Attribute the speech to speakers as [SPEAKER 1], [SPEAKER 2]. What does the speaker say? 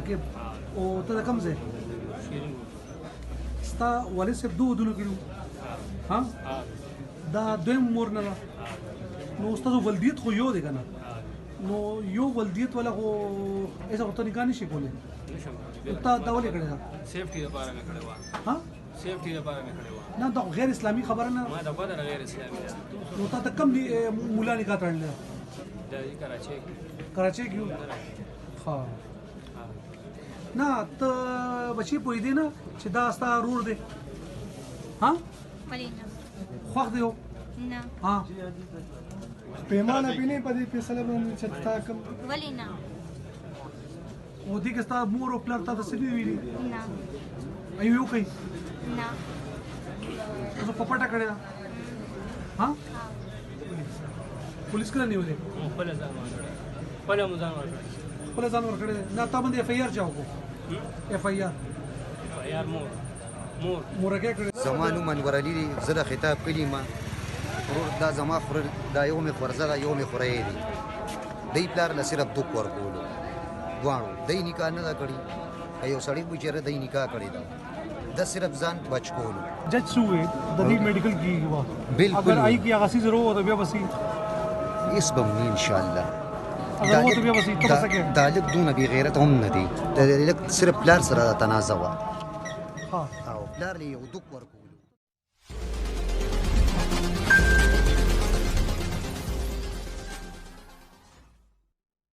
[SPEAKER 1] راکب او ته د کوم ځای ستا والد صاحب دوه ودونه کړي ها دا دویم مور نه ده نو ستاسو ولدیت خو یو دی که نه نو یو ولدیت والا خو ایسا خو ته نکاح نشي کولی تا دا ولې کړې ده
[SPEAKER 2] سیفټي لپاره مې کړې وه
[SPEAKER 1] ها
[SPEAKER 2] سیفټي لپاره مې کړې وه
[SPEAKER 1] نه دا خو غیر اسلامي خبره نه
[SPEAKER 2] ما ته پته ده غیر اسلامي ده
[SPEAKER 1] نو تا ته کم مولا نکاح تړلی ده
[SPEAKER 2] دا دې کراچۍ کې
[SPEAKER 1] کراچۍ کې یو ها نه ته بچي پوهېدې نه چې دا ستا رور دی ها
[SPEAKER 3] ولې نه
[SPEAKER 1] خوښ دی
[SPEAKER 3] نه
[SPEAKER 1] ها
[SPEAKER 4] پیمانه پینې په دې فیصله باندې چې تا کوم
[SPEAKER 3] ولې نه
[SPEAKER 1] او دې کې ستا مور او پلار تا ته څه دي ویلي
[SPEAKER 3] نه
[SPEAKER 1] ایو یو کوي
[SPEAKER 3] نه
[SPEAKER 1] تاسو په پټه کړې ده ها پولیس کله نیولې
[SPEAKER 2] خپله ځان ورکړی خپله مو ځان ورکړی
[SPEAKER 1] خپله ځان ورکړی دی نه تا باندې FIR چا وکړو FIR
[SPEAKER 2] یار مور
[SPEAKER 1] مورګه کړې
[SPEAKER 5] زما نوم انور علي دی زه د خطاب کلي ما ورور دا زما خور دا یو مې خورزه ده یو مې خورۍ دی دی پلار له صرف دوک ورکولو دواړو دی نکاح نه ده کړې که یو سړی وي چېرې دی نکاح کړې ده د صرف ځان بچ کولو
[SPEAKER 1] جج سوې د دې میډیکل کیږي وا
[SPEAKER 5] بالکل
[SPEAKER 1] اگر آئی کی هغه سیز رو د بیا بسی
[SPEAKER 5] اس به وي انشاءالله
[SPEAKER 1] اگر وو ته بیا بسی ته بسکه
[SPEAKER 5] دا لږ دونه بې غیرته هم نه دی دا لږ صرف پلار سره تنازع وه
[SPEAKER 1] ها
[SPEAKER 5] او پلار یې یو دوک ورکولو